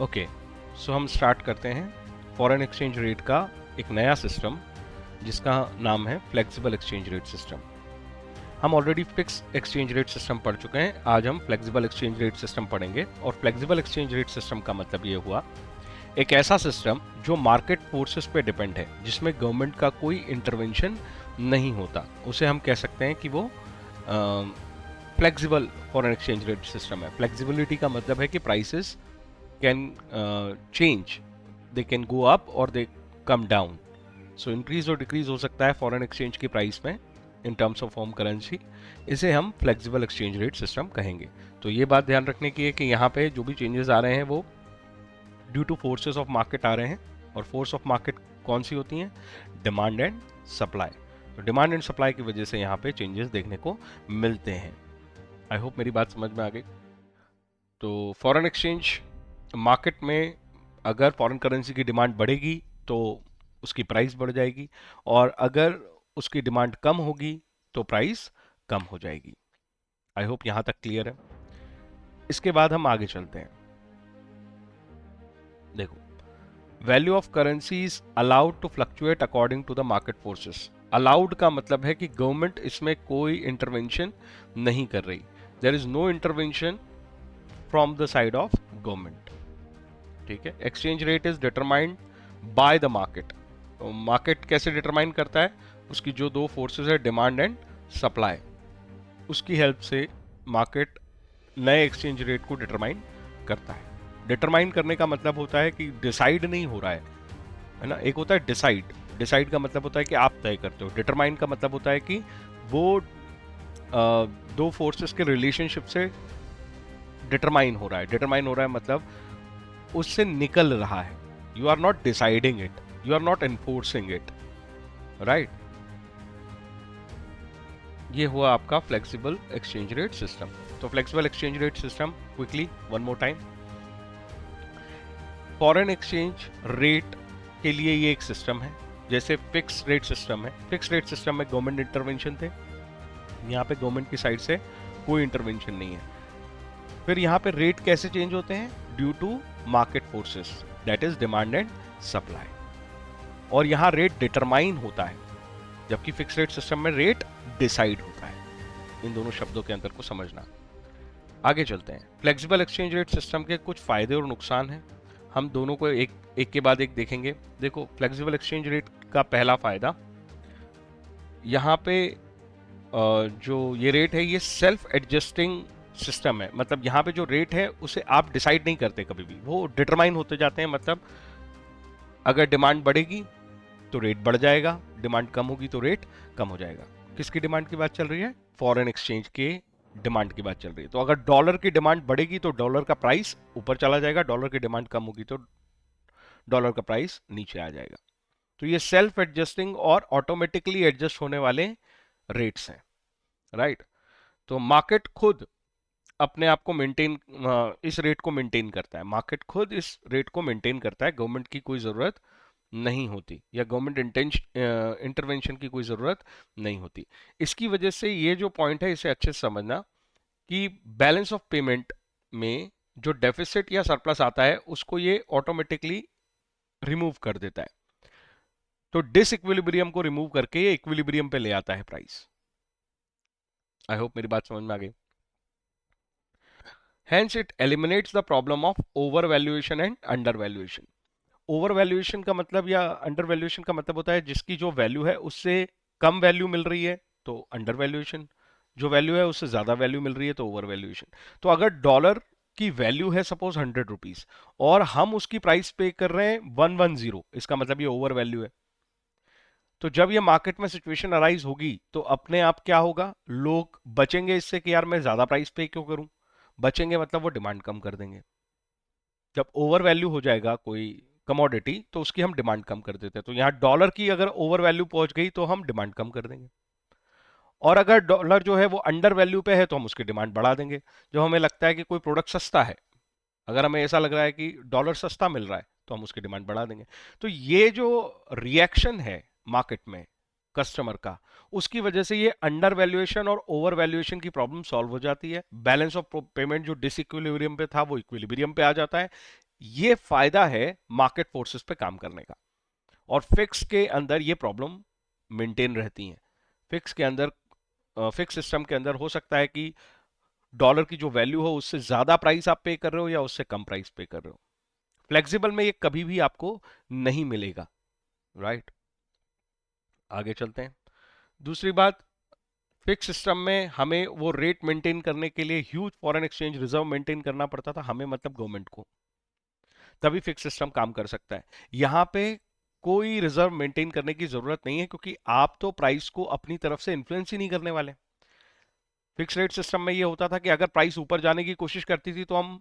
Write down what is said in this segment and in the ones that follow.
Okay, सो हम start करते हैं फॉरेन एक्सचेंज रेट का एक नया सिस्टम जिसका नाम है फ्लेक्सिबल एक्सचेंज रेट सिस्टम। हम already fix exchange rate system पढ़ चुके हैं, आज हम फ्लेक्सिबल एक्सचेंज रेट सिस्टम पढ़ेंगे। और फ्लेक्सिबल एक्सचेंज रेट सिस्टम का मतलब ये हुआ एक ऐसा सिस्टम जो मार्केट फोर्सेस पे डिपेंड है, जिसमें गवर्नमेंट का कोई इंटरवेंशन नहीं होता। उसे हम कह सकते हैं कि वो flexible foreign exchange rate system है। फ्लेक्सिबिलिटी का मतलब है कि prices can change, they can go up और दे कम डाउन। सो इंक्रीज और डिक्रीज हो सकता है फॉरेन एक्सचेंज की प्राइस में in terms of home currency. इसे हम फ्लेक्सिबल एक्सचेंज रेट सिस्टम कहेंगे। तो ये बात ध्यान रखने की है कि यहाँ पे जो भी चेंजेस आ रहे हैं वो due to forces of market आ रहे हैं। और फोर्स ऑफ मार्केट कौन सी होती हैं? Demand and supply. तो डिमांड एंड सप्लाई की वजह से यहाँ पे चेंजेस देखने को मिलते हैं। आई होप मेरी बात समझ में आ गई। तो फॉरेन एक्सचेंज मार्केट में अगर फॉरेन करेंसी की डिमांड बढ़ेगी तो उसकी प्राइस बढ़ जाएगी, और अगर उसकी डिमांड कम होगी तो प्राइस कम हो जाएगी। आई होप यहां तक क्लियर है। इसके बाद हम आगे चलते हैं। देखो, value of currency is allowed to fluctuate according to the market forces. Allowed का मतलब है कि गवर्नमेंट इसमें कोई इंटरवेंशन नहीं कर रही। There is no intervention from the side of government. ठीक है। Exchange rate is determined by the market. Market कैसे डिटरमाइन करता है? उसकी जो दो फोर्सेस है, डिमांड एंड सप्लाई, उसकी हेल्प से मार्केट नए एक्सचेंज रेट को डिटरमाइन करता है। डिटरमाइन करने का मतलब होता है कि डिसाइड नहीं हो रहा है ना। एक होता है डिसाइड, डिसाइड का मतलब होता है कि आप तय करते हो। डिटरमाइन का मतलब होता है कि वो दो फोर्सेस के रिलेशनशिप से डिटरमाइन हो रहा है। डिटरमाइन हो रहा है मतलब उससे निकल रहा है। You are not deciding it, you are not enforcing it, right. ये हुआ आपका फ्लेक्सिबल एक्सचेंज रेट सिस्टम। तो flexible exchange rate system quickly one more time. Foreign exchange rate के लिए ये एक सिस्टम है, जैसे फिक्स रेट सिस्टम है। फिक्स रेट सिस्टम में गवर्नमेंट इंटरवेंशन थे, यहाँ पे गवर्नमेंट की साइड से कोई इंटरवेंशन नहीं है। फिर यहाँ पे रेट कैसे चेंज होते हैं? Due to market forces, that is demand and supply. और यहाँ रेट डिटरमाइन होता है, जबकि फिक्स रेट सिस्टम में रेट डिसाइड होता है। इन दोनों शब्दों के अंतर को समझना। आगे चलते हैं। फ्लेक्सिबल एक्सचेंज रेट सिस्टम के कुछ फायदे और नुकसान हैं, हम दोनों को एक के बाद एक देखेंगे। देखो, फ्लेक्सिबल एक्सचेंज रेट का पहला फायदा, यहाँ पे जो ये रेट है ये सेल्फ एडजस्टिंग सिस्टम है। मतलब यहाँ पे जो रेट है उसे आप डिसाइड नहीं करते कभी भी, वो डिटरमाइन होते जाते हैं। मतलब अगर डिमांड बढ़ेगी तो रेट बढ़ जाएगा, डिमांड कम होगी तो रेट कम हो जाएगा। किसकी डिमांड की बात चल रही है? फॉरेन एक्सचेंज के डिमांड की बात चल रही है। तो अगर डॉलर की डिमांड बढ़ेगी तो डॉलर का प्राइस ऊपर चला जाएगा, डॉलर की डिमांड कम होगी तो डॉलर का प्राइस नीचे आ जाएगा। तो ये सेल्फ एडजस्टिंग और ऑटोमेटिकली एडजस्ट होने वाले रेट्स हैं, राइट। तो मार्केट खुद अपने आप को मेंटेन, इस रेट को मेंटेन करता है। मार्केट खुद इस रेट को मेंटेन करता है, गवर्नमेंट की कोई जरूरत नहीं होती, या गवर्नमेंट इंटरवेंशन की कोई जरूरत नहीं होती। इसकी वजह से ये जो पॉइंट है इसे अच्छे से समझना कि बैलेंस ऑफ पेमेंट में जो डेफिसिट या सरप्लस आता है उसको ये ऑटोमेटिकली रिमूव कर देता है। तो डिसइक्विलिब्रियम को रिमूव करके ये इक्विलिब्रियम पे ले आता है प्राइस। आई होप मेरी बात समझ में आ गई। Hence it eliminates the problem of overvaluation and undervaluation. Overvaluation का मतलब या अंडरवैल्यूएशन का मतलब होता है जिसकी जो वैल्यू है उससे कम वैल्यू मिल रही है तो अंडरवैल्यूएशन, जो वैल्यू है उससे ज्यादा वैल्यू मिल रही है तो ओवरवैल्यूएशन। तो अगर डॉलर की वैल्यू है सपोज 100 रुपीज और हम उसकी प्राइस पे कर रहे हैं 110, इसका मतलब ये ओवर वैल्यू है। तो जब ये मार्केट में सिचुएशन अराइज होगी तो अपने आप क्या होगा, लोग बचेंगे इससे कि यार मैं ज्यादा प्राइस पे क्यों करूं। बचेंगे मतलब वो डिमांड कम कर देंगे। जब ओवर वैल्यू हो जाएगा कोई कमोडिटी तो उसकी हम डिमांड कम कर देते हैं। तो यहाँ डॉलर की अगर ओवर वैल्यू पहुंच गई तो हम डिमांड कम कर देंगे, और अगर डॉलर जो है वो अंडर वैल्यू पे है तो हम उसकी डिमांड बढ़ा देंगे। जब हमें लगता है कि कोई प्रोडक्ट सस्ता है, अगर हमें ऐसा लग रहा है कि डॉलर सस्ता मिल रहा है तो हम उसकी डिमांड बढ़ा देंगे। तो ये जो रिएक्शन है मार्केट में कस्टमर का, उसकी वजह से ये अंडर वैल्यूएशन और ओवर वैल्यूएशन की प्रॉब्लम सॉल्व हो जाती है। बैलेंस ऑफ पेमेंट जो डिसइक्विलिब्रियम पे था वो इक्विलिब्रियम पे आ जाता है। ये फायदा है मार्केट फोर्सेस पे काम करने का। और फिक्स के अंदर ये प्रॉब्लम मेंटेन रहती है। फिक्स के अंदर, फिक्स सिस्टम के अंदर हो सकता है कि डॉलर की जो वैल्यू हो उससे ज्यादा प्राइस आप पे कर रहे हो या उससे कम प्राइस पे कर रहे हो। फ्लेक्सिबल में ये कभी भी आपको नहीं मिलेगा, राइट। आगे चलते हैं। दूसरी बात, फिक्स सिस्टम में हमें वो रेट मेंटेन करने के लिए huge foreign exchange reserve maintain करना पड़ता था, हमें मतलब गवर्नमेंट को, तभी फिक्स सिस्टम काम कर सकता है। यहां पे कोई रिजर्व मेंटेन करने की जरूरत नहीं है, क्योंकि आप तो प्राइस को अपनी तरफ से इन्फ्लुएंस ही नहीं करने वाले। फिक्स रेट सिस्टम में ये होता था कि अगर प्राइस ऊपर जाने की कोशिश करती थी तो हम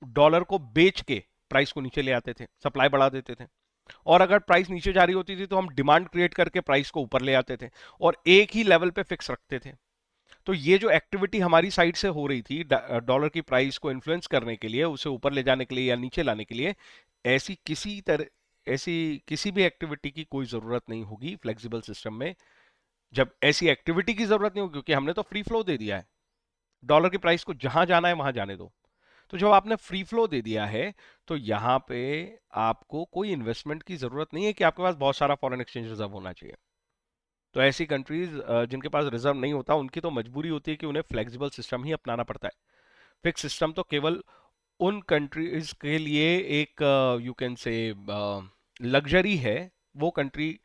डॉलर को बेच के प्राइस को नीचे ले आते थे, सप्लाई बढ़ा देते थे। और अगर प्राइस नीचे जा रही होती थी तो हम डिमांड क्रिएट करके प्राइस को ऊपर ले आते थे और एक ही लेवल पे फिक्स रखते थे। तो ये जो एक्टिविटी हमारी साइड से हो रही थी डॉलर की प्राइस को इन्फ्लुएंस करने के लिए, उसे ऊपर ले जाने के लिए या नीचे लाने के लिए, ऐसी किसी तरह ऐसी किसी भी एक्टिविटी की कोई जरूरत नहीं होगी फ्लेक्सिबल सिस्टम में। जब ऐसी एक्टिविटी की जरूरत नहीं होगी, क्योंकि हमने तो फ्री फ्लो दे दिया है, डॉलर की प्राइस को जहां जाना है वहां जाने दो। तो जब आपने फ्री फ्लो दे दिया है तो यहां पे आपको कोई इन्वेस्टमेंट की जरूरत नहीं है कि आपके पास बहुत सारा फॉरेन एक्सचेंज रिजर्व होना चाहिए। तो ऐसी कंट्रीज जिनके पास रिजर्व नहीं होता, उनकी तो मजबूरी होती है कि उन्हें फ्लेक्सिबल सिस्टम ही अपनाना पड़ता है। फिक्स सिस्टम तो केवल उन कंट्रीज के लिए एक, यू कैन से, लग्जरी है। वो कंट्री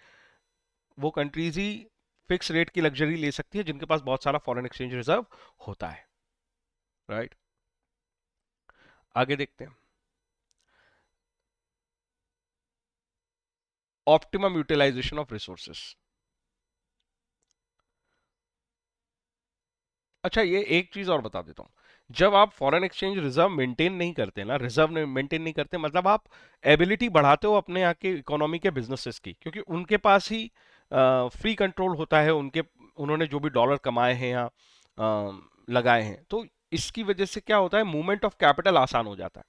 वो कंट्रीज ही फिक्स रेट की लग्जरी ले सकती है जिनके पास बहुत सारा फॉरेन एक्सचेंज रिजर्व होता है, राइट। आगे देखते हैं। Optimum utilization of resources. अच्छा, ये एक चीज और बता देता हूं। जब आप फॉरेन एक्सचेंज रिजर्व मेंटेन नहीं करते ना, रिजर्व मेंटेन नहीं करते, मतलब आप एबिलिटी बढ़ाते हो अपने यहाँ के इकोनॉमी के बिजनेसेस की, क्योंकि उनके पास ही फ्री कंट्रोल होता है, उनके उन्होंने जो भी डॉलर कमाए हैं या लगाए हैं, तो इसकी वजह से क्या होता है, मूवमेंट ऑफ कैपिटल आसान हो जाता है।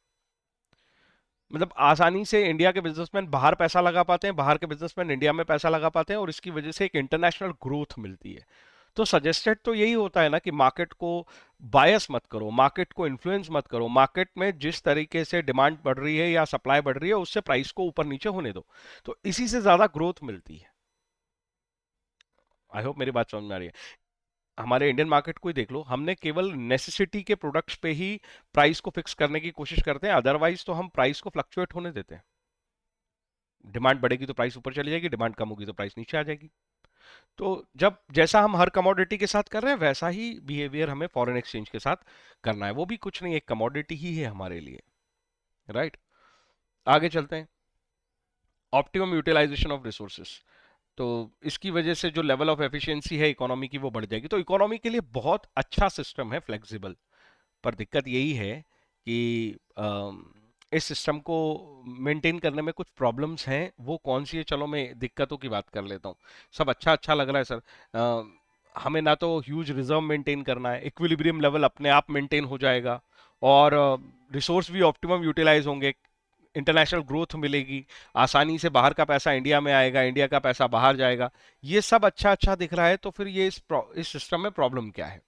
मतलब आसानी से इंडिया के बिजनेसमैन बाहर पैसा लगा पाते हैं, बाहर के बिजनेसमैन इंडिया में पैसा लगा पाते हैं, और इसकी वजह से एक इंटरनेशनल ग्रोथ मिलती है। तो सजेस्टेड तो यही होता है ना कि मार्केट को बायस मत करो, मार्केट को इन्फ्लुएंस मत करो, मार्केट में जिस तरीके से डिमांड बढ़ रही है या सप्लाई बढ़ रही है उससे प्राइस को ऊपर नीचे होने दो, तो इसी से ज्यादा ग्रोथ मिलती है। आई होप मेरी बात समझ में आ रही है। हमारे इंडियन मार्केट को ही देख लो, हमने केवल नेसेसिटी के प्रोडक्ट्स पे ही प्राइस को फिक्स करने की कोशिश करते हैं, अदरवाइज तो हम प्राइस को फ्लक्चुएट होने देते हैं। डिमांड बढ़ेगी तो प्राइस ऊपर चली जाएगी, डिमांड कम होगी तो प्राइस नीचे आ जाएगी। तो जब जैसा हम हर कमोडिटी के साथ कर रहे हैं वैसा ही बिहेवियर हमें फॉरेन एक्सचेंज के साथ करना है। वो भी कुछ नहीं, एक कमोडिटी ही है हमारे लिए, राइट। आगे चलते हैं। Optimum utilization of resources. तो इसकी वजह से जो लेवल ऑफ एफिशिएंसी है इकोनॉमी की वो बढ़ जाएगी, तो इकोनॉमी के लिए बहुत अच्छा सिस्टम है फ्लेक्सिबल। पर दिक्कत यही है कि इस सिस्टम को मेंटेन करने में कुछ प्रॉब्लम्स हैं। वो कौन सी है, चलो मैं दिक्कतों की बात कर लेता हूँ। सब अच्छा अच्छा लग रहा है सर, हमें ना तो ह्यूज रिजर्व मेंटेन करना है, इक्विलिब्रियम लेवल अपने आप मेंटेन हो जाएगा, और रिसोर्स भी ऑप्टिमम यूटिलाइज होंगे, इंटरनेशनल ग्रोथ मिलेगी, आसानी से बाहर का पैसा इंडिया में आएगा, इंडिया का पैसा बाहर जाएगा। ये सब अच्छा अच्छा दिख रहा है, तो फिर ये इस सिस्टम में प्रॉब्लम क्या है?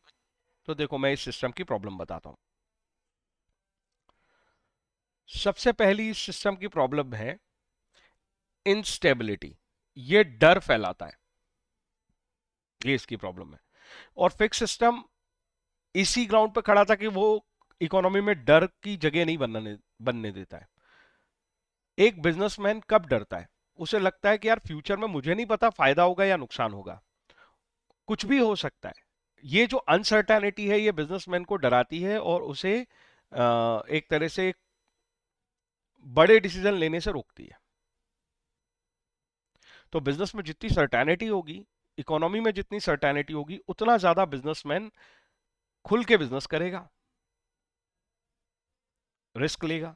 तो देखो मैं इस सिस्टम की प्रॉब्लम बताता हूँ। सबसे पहली इस सिस्टम की प्रॉब्लम है इनस्टेबिलिटी। ये डर फैलाता है, ये इसकी प्रॉब्लम है। और फिक्स सिस्टम इसी ग्राउंड पे खड़ा था कि वो इकोनॉमी में डर की जगह नहीं बनने देता है। एक बिजनेसमैन कब डरता है? उसे लगता है कि यार फ्यूचर में मुझे नहीं पता फायदा होगा या नुकसान होगा, कुछ भी हो सकता है। ये जो अनसर्टेनिटी है ये बिजनेसमैन को डराती है और उसे एक तरह से बड़े डिसीजन लेने से रोकती है। तो बिजनेस में जितनी सर्टेनिटी होगी, इकोनॉमी में जितनी सर्टेनिटी होगी, उतना ज्यादा बिजनेसमैन खुल के बिजनेस करेगा, रिस्क लेगा।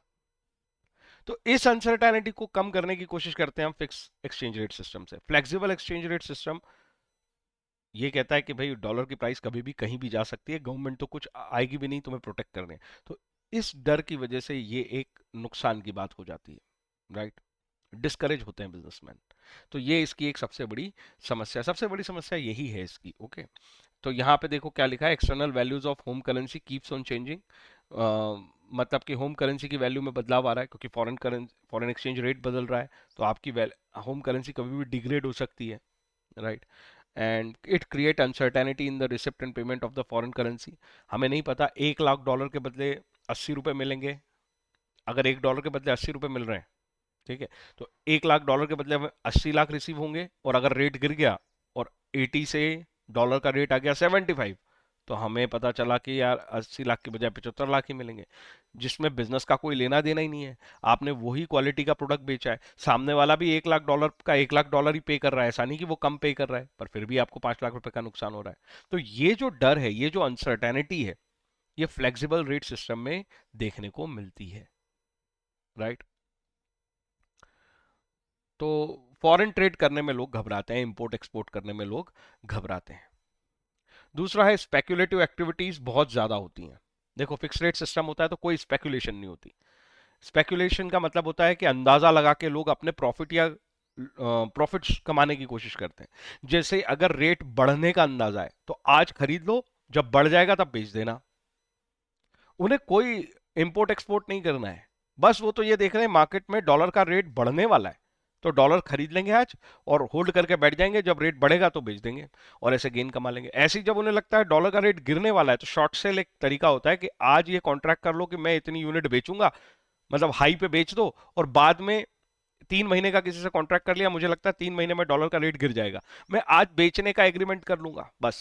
तो इस अनसर्टेनिटी को कम करने की कोशिश करते हैं हम फिक्स एक्सचेंज रेट सिस्टम से। फ्लेक्सिबल एक्सचेंज रेट सिस्टम ये कहता है कि भाई डॉलर की प्राइस कभी भी कहीं भी जा सकती है, गवर्नमेंट तो कुछ आएगी भी नहीं तुम्हें प्रोटेक्ट करने। तो इस डर की वजह से ये एक नुकसान की बात हो जाती है, राइट। डिस्करेज होते हैं बिजनेसमैन। तो ये इसकी एक सबसे बड़ी समस्या यही है इसकी, ओके। तो यहाँ पे देखो क्या लिखा है, external values of home currency keeps on changing. मतलब कि होम करेंसी की वैल्यू में बदलाव आ रहा है, क्योंकि फॉरेन एक्सचेंज रेट बदल रहा है, तो आपकी होम करेंसी कभी भी डिग्रेड हो सकती है, right. And it create uncertainty in the receipt and payment of the foreign currency. हमें नहीं पता 1 लाख डॉलर के बदले 80 रुपये मिलेंगे, अगर $1 के बदले 80 रुपये मिल रहे हैं, ठीक है, तो 1 लाख डॉलर के बदले हमें 80 लाख रिसीव होंगे, और अगर रेट गिर गया और 80 से डॉलर का रेट आ गया 75, तो हमें पता चला कि यार 80 लाख के बजाय 75 लाख ही मिलेंगे, जिसमें बिजनेस का कोई लेना देना ही नहीं है। आपने वही क्वालिटी का प्रोडक्ट बेचा है, सामने वाला भी 1 लाख डॉलर का 1 लाख डॉलर ही पे कर रहा है, ऐसा नहीं कि वो कम पे कर रहा है, पर फिर भी आपको 5 लाख रुपए का नुकसान हो रहा है। तो ये जो डर है, ये जो अनसर्टेनिटी है, ये फ्लेक्सिबल रेट सिस्टम में देखने को मिलती है, राइट। तो फॉरेन ट्रेड करने में लोग घबराते हैं, इंपोर्ट एक्सपोर्ट करने में लोग घबराते हैं। दूसरा है स्पेक्युलेटिव एक्टिविटीज बहुत ज्यादा होती हैं। देखो, फिक्स रेट सिस्टम होता है तो कोई स्पेक्युलेशन नहीं होती। स्पेक्युलेशन का मतलब होता है कि अंदाजा लगा के लोग अपने प्रॉफिट या प्रॉफिट्स कमाने की कोशिश करते हैं। जैसे अगर रेट बढ़ने का अंदाजा है तो आज खरीद लो, जब बढ़ जाएगा तब बेच देना। उन्हें कोई इंपोर्ट एक्सपोर्ट नहीं करना है, बस वो तो ये देख रहे हैं मार्केट में डॉलर का रेट बढ़ने वाला है, तो डॉलर खरीद लेंगे आज और होल्ड करके बैठ जाएंगे, जब रेट बढ़ेगा तो बेच देंगे और ऐसे गेन कमा लेंगे। ऐसे ही जब उन्हें लगता है डॉलर का रेट गिरने वाला है, तो शॉर्ट सेल एक तरीका होता है कि आज ये कॉन्ट्रैक्ट कर लो कि मैं इतनी यूनिट बेचूंगा, मतलब हाई पे बेच दो, और बाद में 3 महीने का किसी से कॉन्ट्रैक्ट कर लिया, मुझे लगता है 3 महीने में डॉलर का रेट गिर जाएगा, मैं आज बेचने का एग्रीमेंट कर लूंगा, बस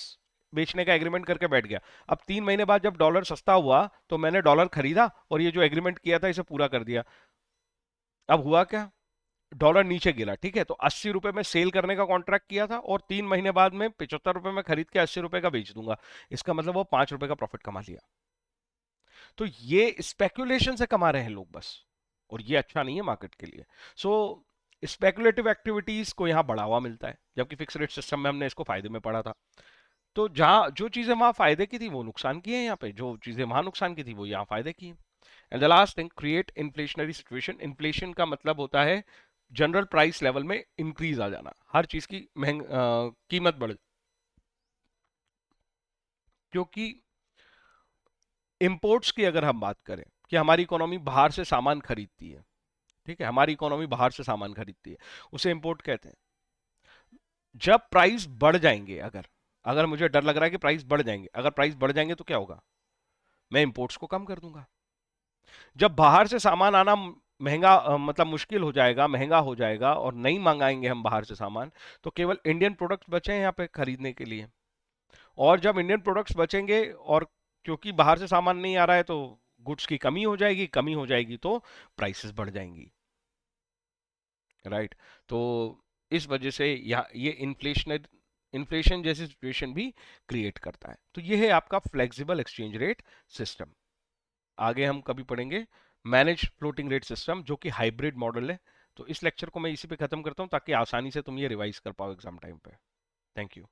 बेचने का एग्रीमेंट करके बैठ गया। अब 3 महीने बाद जब डॉलर सस्ता हुआ तो मैंने डॉलर खरीदा और ये जो एग्रीमेंट किया था इसे पूरा कर दिया। अब हुआ क्या, डॉलर नीचे गिरा, ठीक है, तो 80 रुपए में सेल करने का कॉन्ट्रैक्ट किया था और 3 महीने बाद में 75 रुपए में खरीद के 80 रुपए का बेच दूंगा, इसका मतलब वो 5 रुपए का प्रॉफिट कमा लिया। तो ये स्पेकुलेशन से कमा रहे हैं लोग बस, और ये अच्छा नहीं है मार्केट के लिए। सो स्पेकुलेटिव एक्टिविटीज को यहाँ बढ़ावा मिलता है, जबकि फिक्स रेट सिस्टम में हमने इसको फायदे में पढ़ा था। तो जहां जो चीजें वहां फायदे की थी वो नुकसान की है, यहाँ पे जो चीजें वहां नुकसान की थी वो यहाँ फायदे की है। And the last thing, create inflationary situation. Inflation का मतलब होता है जनरल प्राइस लेवल में इंक्रीज आ जाना, हर चीज की कीमत बढ़, क्योंकि इंपोर्ट्स की अगर हम बात करें कि हमारी इकोनॉमी बाहर से सामान खरीदती है, ठीक है, हमारी इकोनॉमी बाहर से सामान खरीदती है, उसे इंपोर्ट कहते हैं। जब प्राइस बढ़ जाएंगे, अगर अगर मुझे डर लग रहा है कि प्राइस बढ़ जाएंगे, अगर प्राइस बढ़ जाएंगे तो क्या होगा, मैं इंपोर्ट्स को कम कर दूंगा। जब बाहर से सामान आना महंगा, मतलब मुश्किल हो जाएगा, महंगा हो जाएगा और नहीं मंगाएंगे हम बाहर से सामान, तो केवल इंडियन प्रोडक्ट्स बचे हैं यहाँ पे खरीदने के लिए। और जब इंडियन प्रोडक्ट्स बचेंगे और क्योंकि बाहर से सामान नहीं आ रहा है, तो गुड्स की कमी हो जाएगी, कमी हो जाएगी तो प्राइसेस बढ़ जाएंगी, राइट। तो इस वजह से ये इन्फ्लेशन जैसी सिचुएशन भी क्रिएट करता है। तो ये है आपका फ्लेक्सिबल एक्सचेंज रेट सिस्टम। आगे हम कभी पढ़ेंगे मैनेज फ्लोटिंग रेट सिस्टम, जो कि हाइब्रिड मॉडल है। तो इस लेक्चर को मैं इसी पे खत्म करता हूँ ताकि आसानी से तुम ये रिवाइज कर पाओ एग्जाम टाइम पे। Thank you.